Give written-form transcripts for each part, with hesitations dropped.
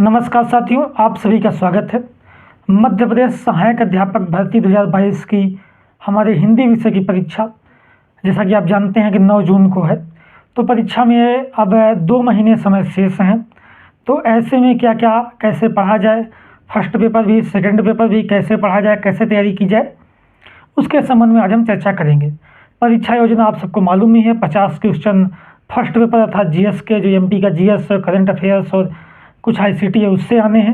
नमस्कार साथियों, आप सभी का स्वागत है। मध्य प्रदेश सहायक अध्यापक भर्ती 2022 की हमारे हिंदी विषय की परीक्षा जैसा कि आप जानते हैं कि 9 जून को है। तो परीक्षा में अब 2 महीने समय शेष हैं। तो ऐसे में क्या क्या कैसे पढ़ा जाए, फर्स्ट पेपर भी सेकंड पेपर भी कैसे पढ़ा जाए, कैसे तैयारी की जाए, उसके संबंध में आज हम चर्चा करेंगे। परीक्षा योजना आप सबको मालूम ही है। 50 क्वेश्चन फर्स्ट पेपर अर्थात जीएस के, जो एमपी का जीएस करंट अफेयर्स और कुछ आईसीटी है उससे आने हैं,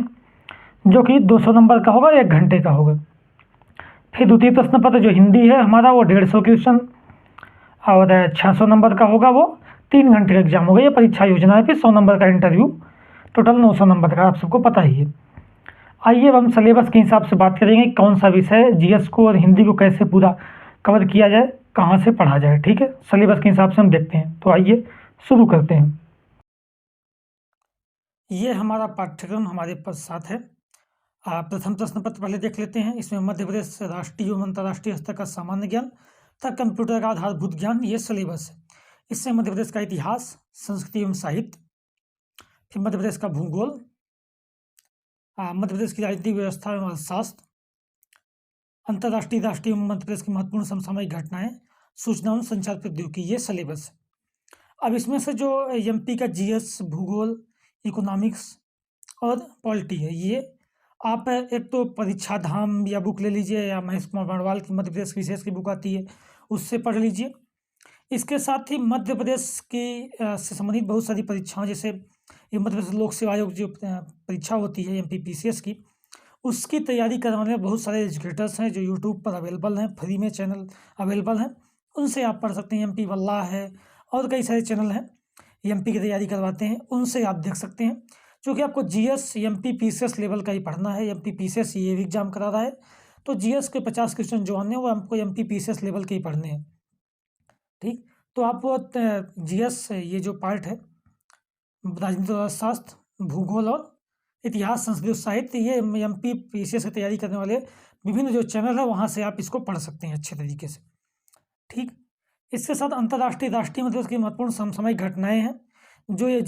जो कि 200 नंबर का होगा, 1 घंटे का होगा। फिर द्वितीय प्रश्न पत्र जो हिंदी है हमारा, वो 150 क्वेश्चन और 600 नंबर का होगा, वो 3 घंटे का एग्जाम होगा। ये परीक्षा योजना है। फिर 100 नंबर का इंटरव्यू, टोटल 900 नंबर का, आप सबको पता ही है। आइए अब हम सिलेबस के हिसाब से बात करेंगे, कौन सा विषय जीएस को और हिंदी को कैसे पूरा कवर किया जाए, कहाँ से पढ़ा जाए। ठीक है, सिलेबस के हिसाब से हम देखते हैं। तो आइए शुरू करते हैं। ये हमारा पाठ्यक्रम हमारे साथ है। प्रथम प्रश्न पत्र पहले देख लेते हैं। इसमें मध्य प्रदेश राष्ट्रीय एवं अंतर्राष्ट्रीय स्तर का सामान्य ज्ञान तथा कंप्यूटर का आधारभूत ज्ञान, ये सिलेबस है। इसमें मध्य प्रदेश का इतिहास, संस्कृति एवं साहित्य, फिर मध्य प्रदेश का भूगोल, मध्य प्रदेश की राजनीतिक व्यवस्था एवं अर्थशास्त्र, अंतर्राष्ट्रीय राष्ट्रीय एवं मध्य प्रदेश की महत्वपूर्ण समसामयिक घटनाएं, सूचना एवं संचार प्रौद्योगिकी, ये सिलेबस है। अब इसमें से जो एमपी का जीएस, भूगोल, इकोनॉमिक्स और पॉलिटी है, ये आप एक तो परीक्षा धाम या बुक ले लीजिए, या महेश कुमार बर्णवाल की मध्य प्रदेश विशेष की बुक आती है, उससे पढ़ लीजिए। इसके साथ ही मध्य प्रदेश की से संबंधित बहुत सारी परीक्षाएं, जैसे ये मध्य प्रदेश लोक सेवा आयोग जो परीक्षा होती है एमपीपीसीएस की, उसकी तैयारी करने वाले बहुत सारे एजुकेटर्स हैं जो यूट्यूब पर अवेलेबल हैं, फ्री में चैनल अवेलेबल हैं, उनसे आप पढ़ सकते हैं। एमपी वल्लाह है और कई सारे चैनल हैं एमपी की तैयारी करवाते हैं, उनसे आप देख सकते हैं। क्योंकि आपको जीएस एमपी पीसीएस लेवल का ही पढ़ना है। एमपी पीसीएस ये भी एग्जाम करा रहा है, तो जीएस के 50 क्वेश्चन जो आने हैं वो हमको एमपी पीसीएस लेवल के ही पढ़ने हैं। ठीक, तो आप वो जीएस ये जो पार्ट है, राजनीति अर्थशास्त्र, भूगोल और इतिहास, संस्कृत और साहित्य, ये एमपी पीसीएस की तैयारी करने वाले विभिन्न जो चैनल है वहाँ से आप इसको पढ़ सकते हैं अच्छे तरीके से। ठीक, इसके साथ अंतर्राष्ट्रीय राष्ट्रीय मतलब की महत्वपूर्ण समसामयिक घटनाएं हैं, जो ये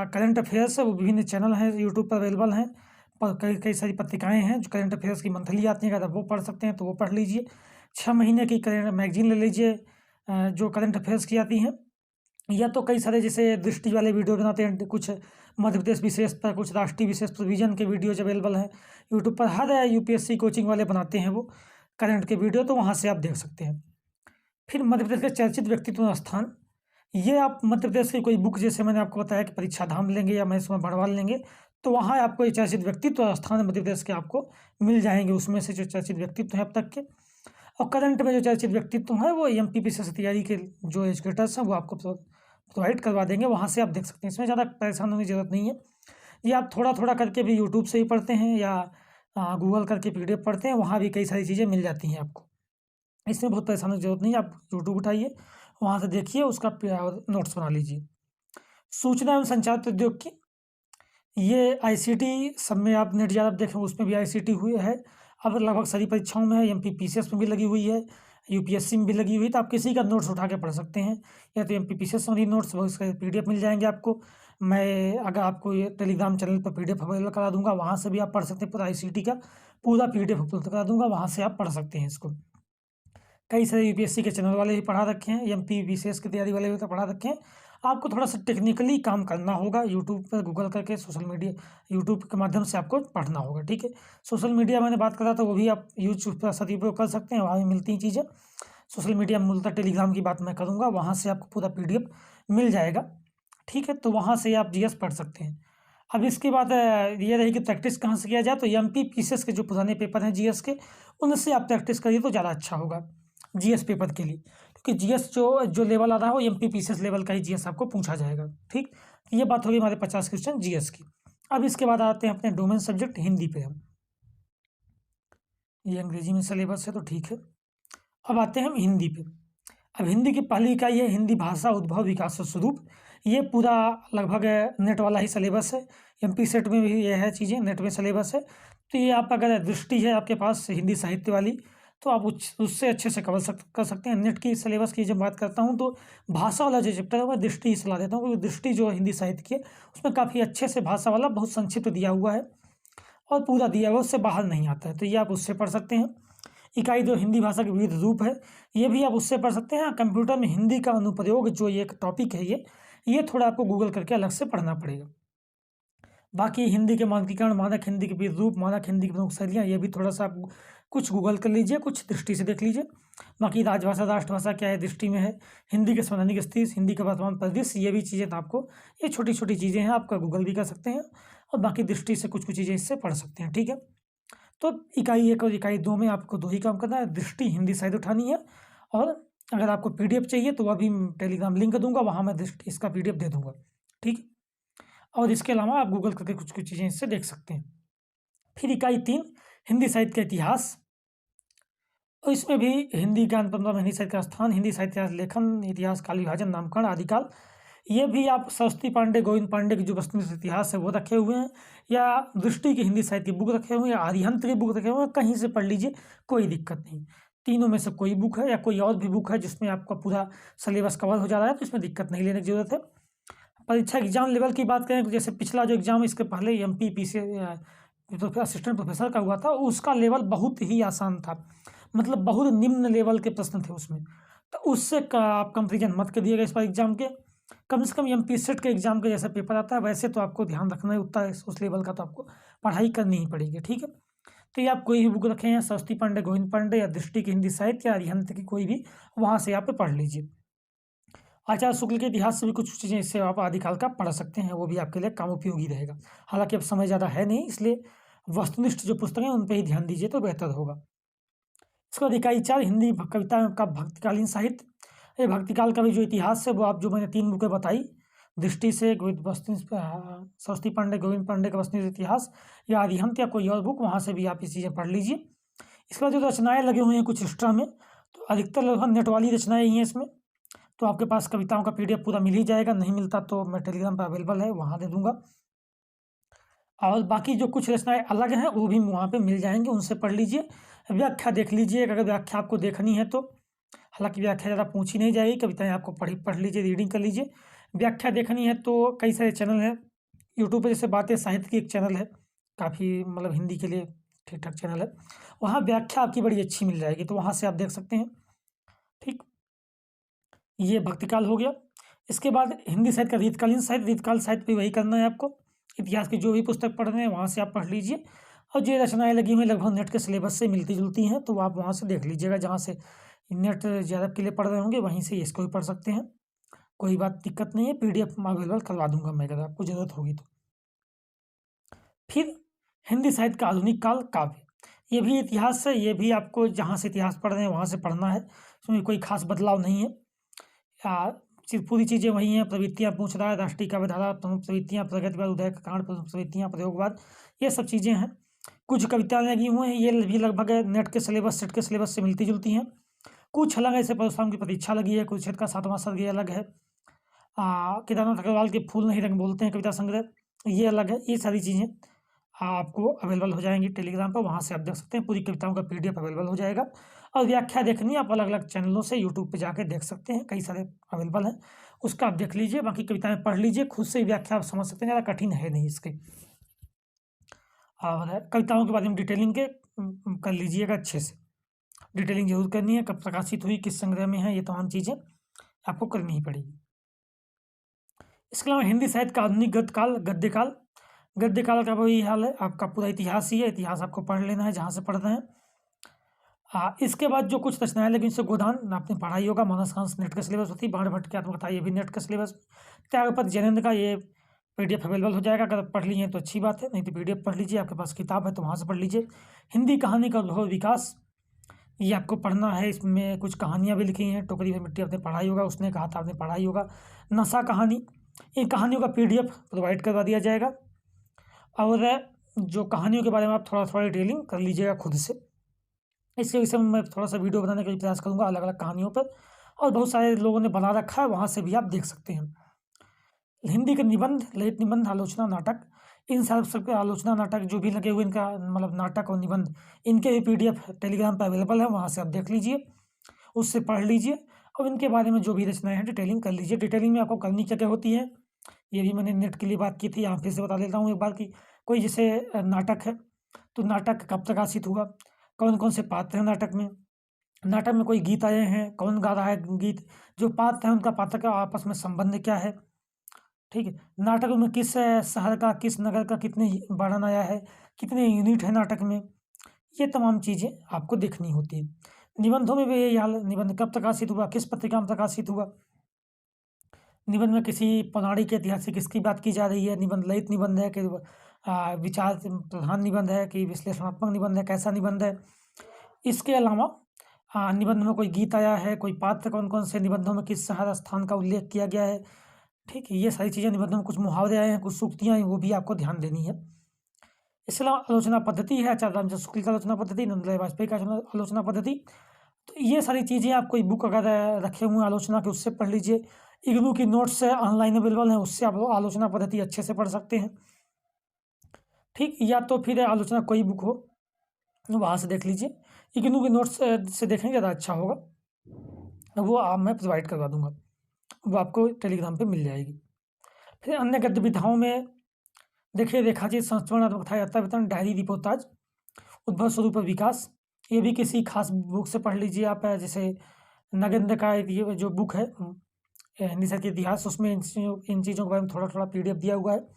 करंट अफेयर्स है, वो विभिन्न चैनल हैं यूट्यूब पर अवेलेबल हैं। कई सारी पत्रिकाएं हैं जो करंट अफेयर्स की मंथली आती हैं, अगर वो पढ़ सकते हैं तो वो पढ़ लीजिए। 6 महीने की करंट मैगजीन ले लीजिए जो करंट अफेयर्स की आती हैं, या तो कई सारे जैसे दृष्टि वाले वीडियो बनाते हैं, कुछ मध्य प्रदेश विशेष पर, कुछ राष्ट्रीय विशेष प्रोविजन के वीडियोज अवेलेबल हैं यूट्यूब पर। हर यूपीएससी कोचिंग वाले बनाते हैं वो करंट के वीडियो, तो वहाँ से आप देख सकते हैं। फिर मध्य प्रदेश के चर्चित व्यक्तित्व स्थान, ये आप मध्य प्रदेश की कोई बुक, जैसे मैंने आपको बताया कि परीक्षा धाम लेंगे या महेश कुमार बर्णवाल लेंगे, तो वहाँ आपको ये चर्चित व्यक्तित्व स्थान मध्य प्रदेश के आपको मिल जाएंगे। उसमें से जो चर्चित व्यक्तित्व हैं अब तक के, और करंट में जो चर्चित व्यक्तित्व हैं वो एमपीपीसी से तैयारी के जो एजुकेटर्स हैं वो आपको प्रोवाइड करवा देंगे, वहाँ से आप देख सकते हैं। इसमें ज़्यादा परेशान होने की जरूरत नहीं है। ये आप थोड़ा थोड़ा करके भी यूट्यूब से ही पढ़ते हैं या गूगल करके पीडीएफ पढ़ते हैं, वहाँ भी कई सारी चीज़ें मिल जाती हैं आपको। इसमें बहुत परेशानी की जरूरत नहीं है। आप यूट्यूब उठाइए, वहाँ से देखिए, उसका नोट्स बना लीजिए। सूचना एवं संचार प्रौद्योगिकी, ये आईसीटी सब में आप नेट ज़्यादा देखें, उसमें भी आईसीटी हुई है। अब लगभग सारी परीक्षाओं में है, एमपी पीसीएस में भी लगी हुई है, यूपीएससी में भी लगी हुई है। तो आप किसी का नोट्स उठा के पढ़ सकते हैं, या तो एमपी पीसीएस संबंधी नोट्स, वो उसका पीडीएफ मिल जाएंगे आपको। मैं अगर आपको ये टेलीग्राम चैनल पर पीडीएफ अवेलेबल करा दूंगा, वहाँ से भी आप पढ़ सकते हैं। पूरा आईसीटी का पूरा पीडीएफ उपलब्ध करा दूंगा, वहाँ से आप पढ़ सकते हैं इसको। कई सारे यूपीएससी के चैनल वाले भी पढ़ा रखे हैं, एमपी विशेष की तैयारी वाले भी तो पढ़ा रखे हैं। आपको थोड़ा सा टेक्निकली काम करना होगा, यूट्यूब पर गूगल करके, सोशल मीडिया यूट्यूब के माध्यम से आपको पढ़ना होगा। ठीक है, सोशल मीडिया मैंने बात करा था, वो भी आप यूट्यूब पर सदुपयोग कर सकते हैं, वहाँ भी मिलती हैं चीज़ें। सोशल मीडिया मूलतः टेलीग्राम की बात मैं करूँगा, वहाँ से आपको पूरा पीडीएफ मिल जाएगा। ठीक है, तो वहाँ से आप जीएस पढ़ सकते हैं। अब इसके बाद ये रही कि प्रैक्टिस कहाँ से किया जाए, तो एमपी पीसीएस के जो पुराने पेपर हैं जीएस के, उनसे आप प्रैक्टिस करिए तो ज़्यादा अच्छा होगा जीएस पेपर के लिए। क्योंकि जीएस जो लेवल आ रहा है वो एमपी पीसीएस लेवल का ही जीएस आपको पूछा जाएगा। ठीक, ये बात होगी हमारे 50 क्वेश्चन जीएस की। अब इसके बाद आते हैं अपने डोमेन सब्जेक्ट हिंदी पे। हम ये अंग्रेजी में सिलेबस है तो ठीक है। अब आते हैं हम हिंदी पे। अब हिंदी की पहली इकाई है हिंदी भाषा, उद्भव, विकास और स्वरूप। ये पूरा लगभग नेट वाला ही सिलेबस है। एमपी सेट में भी ये है चीज़ें, नेट में सिलेबस है। तो ये आप अगर दृष्टि है आपके पास हिंदी साहित्य वाली, तो आप उससे अच्छे से कर सकते हैं। नेट की सिलेबस की जब बात करता हूँ तो भाषा वाला जो चैप्टर है वह दृष्टि सलाह देता हूँ, क्योंकि दृष्टि जो हिंदी साहित्य की है उसमें काफ़ी अच्छे से भाषा वाला बहुत संक्षिप्त दिया हुआ है और पूरा दिया हुआ, उससे बाहर नहीं आता है, तो ये आप उससे पढ़ सकते हैं। इकाई 2 हिंदी भाषा के विविध रूप है, ये भी आप उससे पढ़ सकते हैं। कंप्यूटर में हिंदी का अनुप्रयोग जो ये एक टॉपिक है, ये थोड़ा आपको गूगल करके अलग से पढ़ना पड़ेगा। बाकी हिंदी के मानकीकरण, मानक हिंदी के विविध रूप, मानक हिंदी की प्रमुख शैलियाँ, ये भी थोड़ा सा आप कुछ गूगल कर लीजिए, कुछ दृष्टि से देख लीजिए। बाकी राजभाषा राष्ट्रभाषा क्या है दृष्टि में है, हिंदी के संवैधानिक स्थिति, हिंदी का वर्तमान परिदृश्य, ये भी चीज़ें तो आपको, ये छोटी छोटी चीज़ें हैं, आपका गूगल भी कर सकते हैं और बाकी दृष्टि से कुछ कुछ चीज़ें इससे पढ़ सकते हैं। ठीक है, तो इकाई 1 और इकाई 2 में आपको 2 ही काम करना है, दृष्टि हिंदी साहित्य उठानी है। और अगर आपको पीडीएफ चाहिए तो वह भी टेलीग्राम लिंक दूंगा, वहाँ मैं दृष्टि इसका पीडीएफ दे दूंगा। ठीक, और इसके अलावा आप गूगल करके कुछ कुछ चीज़ें इससे देख सकते हैं। फिर इकाई 3 हिंदी साहित्य का इतिहास, और इसमें भी हिंदी ज्ञान 15 में हिंदी साहित्य का स्थान, हिंदी साहित्य लेखन, इतिहास, काल विभाजन, नामकरण, आदिकाल, ये भी आप सरस्वती पांडे, गोविंद पांडे की जो वस्तुनिष्ठ इतिहास है वो रखे हुए हैं, या दृष्टि की हिंदी साहित्य की बुक रखे हुए हैं, या आर्यहंत की बुक रखे हुए हैं, कहीं से पढ़ लीजिए, कोई दिक्कत नहीं। तीनों में से कोई बुक है या कोई और भी बुक है जिसमें आपका पूरा सिलेबस कवर हो जा रहा है तो इसमें दिक्कत नहीं लेने की जरूरत है। परीक्षा एग्जाम लेवल की बात करें तो जैसे पिछला जो एग्जाम इसके पहले MPPC तो असिस्टेंट प्रोफेसर का हुआ था, उसका लेवल बहुत ही आसान था, मतलब बहुत निम्न लेवल के प्रश्न थे उसमें, तो उससे आप कंपेरिजन मत करिएगा इस बार एग्जाम के। कम से कम MP सेट के एग्जाम का जैसा पेपर आता है वैसे तो आपको ध्यान रखना है, उतना उस लेवल का तो आपको पढ़ाई करनी ही पड़ेगी। ठीक है, तो ये आप कोई भी बुक रखें हैं, सरस्वती पांडे, गोविंद पांडे, या दृष्टि की हिंदी साहित्य, या अरिहंत की कोई भी, वहाँ से आप पढ़ लीजिए। आचार्य शुक्ल के इतिहास से भी कुछ चीज़ें इससे आप आदिकाल का पढ़ सकते हैं, वो भी आपके लिए काम उपयोगी रहेगा। हालांकि अब समय ज़्यादा है नहीं, इसलिए वस्तुनिष्ठ जो पुस्तकें हैं उन पर ही ध्यान दीजिए तो बेहतर होगा। इसके बाद इकाई 4 हिंदी कविता का भक्तिकालीन साहित्य, ये भक्तिकाल का भी जो इतिहास है वो आप जो मैंने 3 बुकें बताई, दृष्टि से सरस्वती पांडे, गोविंद पांडे का वस्तुनिष्ठ इतिहास, या अरिहंत, या कोई और बुक, वहाँ से भी आप ये चीज़ें पढ़ लीजिए। इसके बाद जो रचनाएँ लगे हुए हैं कुछ एक्स्ट्रा में, तो अधिकतर लगभग नेट वाली रचनाएँ ही हैं इसमें, तो आपके पास कविताओं का पीडीएफ पूरा मिल ही जाएगा, नहीं मिलता तो मैं टेलीग्राम पर अवेलेबल है, वहाँ दे दूंगा। और बाकी जो कुछ रचनाएं अलग हैं वो भी वहाँ पे मिल जाएंगे, उनसे पढ़ लीजिए। व्याख्या देख लीजिए, अगर व्याख्या आपको देखनी है तो, हालांकि व्याख्या ज़्यादा पूछी नहीं जाएगी, कविताएं आपको पढ़ लीजिए, रीडिंग कर लीजिए। व्याख्या देखनी है तो कई सारे चैनल हैं यूट्यूब पर, जैसे बातें साहित्य की एक चैनल है, काफ़ी मतलब हिंदी के लिए ठीक ठाक चैनल है, वहाँ व्याख्या आपकी बड़ी अच्छी मिल जाएगी, तो वहाँ से आप देख सकते हैं। ठीक, ये भक्तिकाल हो गया। इसके बाद हिंदी साहित्य का रीतकालीन साहित्य, रीतकाल साहित्य भी वही करना है आपको, इतिहास की जो भी पुस्तक पढ़ रहे हैं वहाँ से आप पढ़ लीजिए, और जो रचनाएं लगी हुई लगभग नेट के सिलेबस से मिलती जुलती हैं तो आप वहाँ से देख लीजिएगा, जहाँ से नेट ज़्यादा के लिए पढ़ रहे होंगे वहीं से इसको भी पढ़ सकते हैं, कोई बात दिक्कत नहीं है, PDF अवेलेबल करवा दूंगा मैं अगर आपको ज़रूरत होगी तो। फिर हिंदी साहित्य का आधुनिक काल काव्य, ये भी इतिहास है, ये भी आपको जहाँ से इतिहास पढ़ रहे हैं वहाँ से पढ़ना है, इसमें कोई खास बदलाव नहीं है, पूरी चीज़ें वही हैं। प्रवृत्तियाँ पूछ रहा है, राष्ट्रीय काव्यधारा, प्रमुख प्रवृत्तियाँ, प्रगतिवाद, उदय का कांड, प्रमुख प्रवृत्तियाँ, प्रयोगवाद, ये सब चीज़ें हैं। कुछ कविताएं लगी हुई हैं, ये भी लगभग नेट के सिलेबस, सेट के सिलेबस से मिलती जुलती हैं। कुछ अलग है, जैसे परशुराम की प्रतीक्षा लगी है, कुरुक्षेत्र का 7वां सर्ग ये अलग है, केदारनाथ अग्रवाल के फूल नहीं रंग बोलते हैं कविता संग्रह, ये अलग है। ये सारी चीज़ें आपको अवेलेबल हो जाएंगी टेलीग्राम पर, वहाँ से आप देख सकते हैं, पूरी कविताओं का PDF अवेलेबल हो जाएगा। और व्याख्या देखनी है आप अलग अलग चैनलों से यूट्यूब पे जाके देख सकते हैं, कई सारे अवेलेबल हैं, उसका आप देख लीजिए, बाकी कविताएं पढ़ लीजिए, खुद से व्याख्या आप समझ सकते हैं, ज़्यादा कठिन है नहीं इसकी। और कविताओं के बारे में डिटेलिंग के कर लीजिएगा अच्छे से, डिटेलिंग जरूर करनी है, कब प्रकाशित हुई, किस संग्रह में है, ये तमाम चीज़ें आपको करनी ही पड़ेगी। इसके अलावा हिंदी साहित्य का आधुनिक गद्यकाल, गद्यकाल, गद्यकाल का वही हाल है, आपका पूरा इतिहास ही है, इतिहास आपको पढ़ लेना है जहाँ से पढ़ रहे हैं। इसके बाद जो कुछ रचनाएं लगी इनसे गोदान आपने पढ़ा ही होगा, मानसकांस नेट का सिलेबस होती है, बाण भट्ट की आत्मकथा ये भी नेट का सिलेबस, त्यागपत्र जैनेंद्र का ये PDF अवेलेबल हो जाएगा, अगर पढ़ लिए तो अच्छी बात है, नहीं तो PDF पढ़ लीजिए, आपके पास किताब है तो वहाँ से पढ़ लीजिए। हिंदी कहानी का उद्भव विकास, ये आपको पढ़ना है, इसमें कुछ कहानियाँ भी लिखी हैं, टोकरी में मिट्टी आपने पढ़ा ही होगा, उसने कहा था आपने पढ़ा ही होगा, नशा कहानी, इन कहानियों का PDF प्रोवाइड करवा दिया जाएगा, और जो कहानियों के बारे में आप थोड़ा थोड़ा डिटेलिंग कर लीजिएगा खुद से। इसके विषय में मैं थोड़ा सा वीडियो बनाने का प्रयास करूँगा अलग अलग कहानियों पर, और बहुत सारे लोगों ने बना रखा है, वहाँ से भी आप देख सकते हैं। हिंदी के निबंध, ललित निबंध, आलोचना, नाटक, इन सब आलोचना नाटक जो भी लगे हुए इनका मतलब नाटक और निबंध, इनके भी PDF टेलीग्राम पर अवेलेबल है, वहाँ से आप देख लीजिए, उससे पढ़ लीजिए और इनके बारे में जो भी रचनाएँ हैं डिटेलिंग कर लीजिए। डिटेलिंग में आपको करनी क्या-क्या होती है, ये भी मैंने नेट के लिए बात की थी, यहाँ फिर से बता देता हूँ एक बार कि कोई जैसे नाटक है, तो नाटक कब प्रकाशित हुआ, कौन-कौन से पात्र हैं नाटक में कोई गीत आए हैं, कौन गा रहा है गीत, जो पात्र हैं उनका पात्र का आपस में संबंध क्या है, ठीक है? नाटक में किस शहर का, किस नगर का कितने वर्णन आया है, कितने यूनिट है नाटक में, ये तमाम चीज़ें आपको देखनी होती है। निबंधों में भी यही हाल है, निबंध कब प्रकाशित हुआ, किस पत्रिका में प्रकाशित हुआ, निबंध में किसी पौराणिक ऐतिहासिक किसकी बात की जा रही है, निबंध ललित निबंध है कि विचार प्रधान निबंध है कि विश्लेषणात्मक निबंध है, कैसा निबंध है। इसके अलावा निबंध में कोई गीत आया है, कोई पात्र कौन-कौन से निबंधों में किस शहर स्थान का उल्लेख किया गया है, ठीक है? ये सारी चीज़ें निबंधों में कुछ मुहावरे आए हैं, कुछ सूक्तियाँ हैं, वो भी आपको ध्यान देनी है। इसके अलावा आलोचना पद्धति है, आचार्य रामचंद्र शुक्ल की आलोचना पद्धति, नंदलाल वाजपेयी का आलोचना पद्धति। तो ये सारी चीज़ें आप कोई बुक अगर रखे हुए हैं आलोचना के, उससे पढ़ लीजिए। इग्नू की नोट्स ऑनलाइन अवेलेबल हैं, उससे आप आलोचना पद्धति अच्छे से पढ़ सकते हैं, ठीक? या तो फिर आलोचना कोई बुक हो, वहाँ से देख लीजिए। इग्नू के नोट्स से देखेंगे ज़्यादा अच्छा होगा, वो मैं प्रोवाइड करवा दूँगा, वो आपको टेलीग्राम पे मिल जाएगी। फिर अन्य गतिविधियों में देखिए रेखाचित्र संस्मरणात्मक कथा यात्रा विवरण, डायरी रिपोर्टाज, उद्भव स्वरूप और विकास, ये भी किसी खास बुक से पढ़ लीजिए आप। जैसे नगेंद्र का ये जो बुक है हिंदी साहित्य के इतिहास, उसमें इन चीज़ों के बारे में थोड़ा-थोड़ा PDF दिया हुआ है,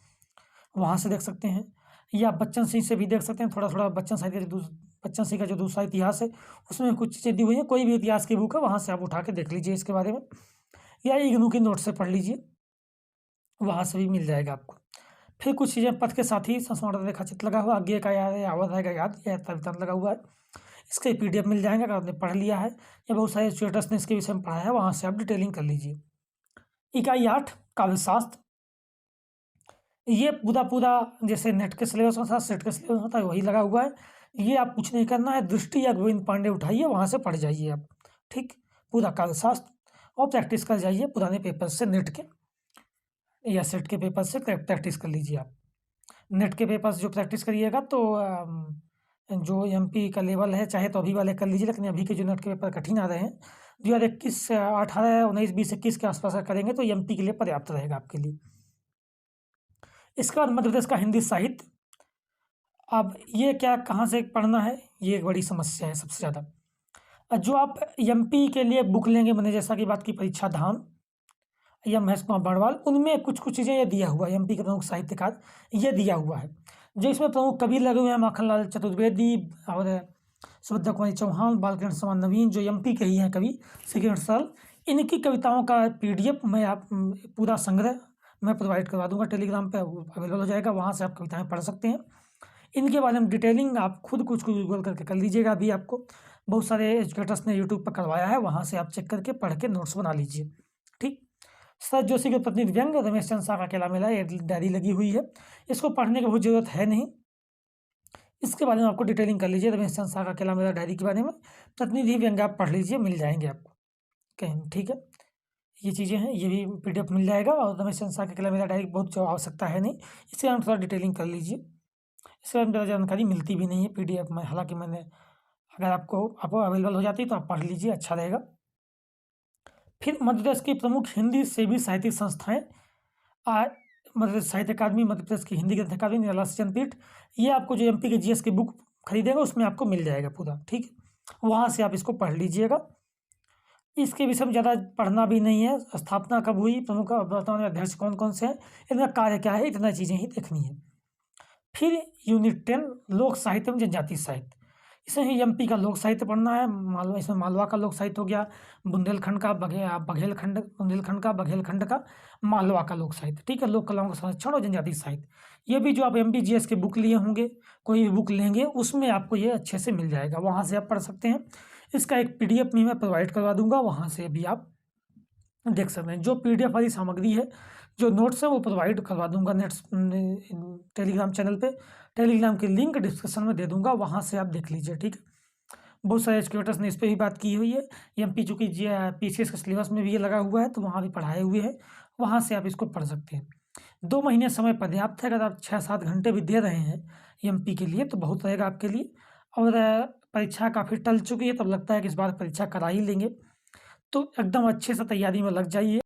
वहाँ से देख सकते हैं। या बच्चन सिंह से भी देख सकते हैं, थोड़ा-थोड़ा बच्चन सिंह का जो दूसरा इतिहास है, उसमें कुछ चीज़ें दी हुई हैं। कोई भी इतिहास की बुक है, वहाँ से आप उठा के देख लीजिए इसके बारे में, या इग्नू के नोट से पढ़ लीजिए, वहाँ से भी मिल जाएगा आपको। फिर कुछ चीज़ें पथ के साथ ही संस्मरण रेखाचित्र लगा हुआ, आगे का याद है, आवत रहेगा याद, यह तवितन लगा हुआ है। इसके PDF मिल जाएगा अगर आपने पढ़ लिया है, या बहुत सारे ट्यूटर्स ने इसके विषय में पढ़ाया है, वहाँ से आप डिटेलिंग कर लीजिए। इकाई 8 काव्यशास्त्र, ये पूरा जैसे नेट के सिलेबस में था, सेट के सिलेबस में था, वही लगा हुआ है। ये आप कुछ नहीं करना है, दृष्टि या गोविंद पांडे उठाइए, वहाँ से पढ़ जाइए आप, ठीक? पूरा काव्यशास्त्र और प्रैक्टिस कर जाइए पुराने पेपर से, नेट के या सेट के पेपर से प्रैक्टिस कर लीजिए आप। नेट के पेपर से जो प्रैक्टिस करिएगा तो जो MP का लेवल है, चाहे तो अभी वाले कर लीजिए, लेकिन अभी के जो नेट के पेपर कठिन आ रहे हैं, 2021 18 19 20 21 के आसपास करेंगे तो MP के लिए पर्याप्त रहेगा आपके लिए। इसके बाद मध्य प्रदेश का हिंदी साहित्य, अब ये क्या कहाँ से पढ़ना है, ये एक बड़ी समस्या है सबसे ज़्यादा। जो आप MP के लिए बुक लेंगे, मैंने जैसा कि बात की परीक्षा धाम या महेश कुमार बर्णवाल, उनमें कुछ चीज़ें ये दिया हुआ है, MP के प्रमुख साहित्यकार ये दिया हुआ है। जो इसमें प्रमुख कवि लगे हुए हैं, माखनलाल चतुर्वेदी और सुभद्रा कुमारी चौहान, बालकृष्ण समान नवीन, जो MP के ही हैं कवि, श्रीकृष्ण सरल, इनकी कविताओं का PDF मैं आप पूरा संग्रह मैं प्रोवाइड करवा दूंगा, टेलीग्राम पे अवेलेबल हो जाएगा, वहाँ से आप कविताएं पढ़ सकते हैं। इनके बारे में डिटेलिंग आप खुद कुछ गूगल करके कर लीजिएगा, अभी आपको बहुत सारे एजुकेटर्स ने यूट्यूब पर करवाया है, वहाँ से आप चेक करके पढ़ के नोट्स बना लीजिए, ठीक? सर जोशी के पत्नी व्यंग, रमेश चंद्र शाह का अकेला मेला, ये डायरी लगी हुई है, इसको पढ़ने की बहुत ज़रूरत है नहीं, इसके बारे में आपको डिटेलिंग कर लीजिए। रमेश चंद्र शाह का अकेला मेला डायरी के बारे में प्रतिनिधि व्यंग आप पढ़ लीजिए, मिल जाएंगे आपको कहीं, ठीक है? ये चीज़ें हैं, ये भी PDF मिल जाएगा। और रमेश चंद्र शाह का अकेला मेला डायरी बहुत जो आवश्यकता है नहीं, इसके बारे में थोड़ा डिटेलिंग कर लीजिए, इसके बारे में ज़्यादा जानकारी मिलती भी नहीं है PDF में, हालांकि मैंने अगर आपको अवेलेबल हो जाती है तो आप पढ़ लीजिए, अच्छा रहेगा। फिर मध्य प्रदेश की प्रमुख हिंदी सेवी साहित्यिक संस्थाएं, मध्य प्रदेश साहित्य अकादमी, मध्य प्रदेश की हिंदी ग्रंथ अकादमी, निराला चंद्रपीठ, ये आपको जो MP के GS की बुक खरीदेगा उसमें आपको मिल जाएगा पूरा, ठीक? वहाँ से आप इसको पढ़ लीजिएगा। इसके विषय में ज़्यादा पढ़ना भी नहीं है, स्थापना कब हुई, प्रमुख वर्तमान अध्यक्ष कौन कौन से हैं, इनका कार्य क्या है, इतना चीज़ें ही देखनी है। फिर यूनिट 10 लोक साहित्य में जनजाति साहित्य, इसमें ही MP का लोक साहित्य पढ़ना है। मालवा, इसमें मालवा का लोक साहित्य हो गया, बुंदेलखंड का, बुंदेलखंड का, बघेलखंड का, मालवा का लोक साहित्य, ठीक है? लोक कलाओं का संरक्षण और जनजाति साहित्य, ये भी जो आप MP GS के बुक लिए होंगे, कोई भी बुक लेंगे, उसमें आपको ये अच्छे से मिल जाएगा, वहाँ से आप पढ़ सकते हैं। इसका एक PDF भी मैं प्रोवाइड करवा दूंगा, वहाँ से भी आप देख सकते हैं। जो PDF वाली सामग्री है, जो नोट्स है, वो प्रोवाइड करवा दूंगा नेट्स टेलीग्राम चैनल पे, टेलीग्राम की लिंक डिस्क्रिप्शन में दे दूंगा, वहाँ से आप देख लीजिए, ठीक है? बहुत सारे एजुकेटर्स ने इस पर भी बात की हुई है। MP चूँकि PCS के सिलेबस में भी ये लगा हुआ है, तो वहाँ भी पढ़ाए हुए हैं, वहाँ से आप इसको पढ़ सकते हैं। 2 महीने समय पर्याप्त है। अगर आप 6-7 घंटे भी दे रहे हैं एमपी के लिए तो बहुत रहेगा आपके लिए। और परीक्षा काफ़ी टल चुकी है, तब लगता है कि इस बार परीक्षा करा ही लेंगे। तो एकदम अच्छे से तैयारी में लग जाइए।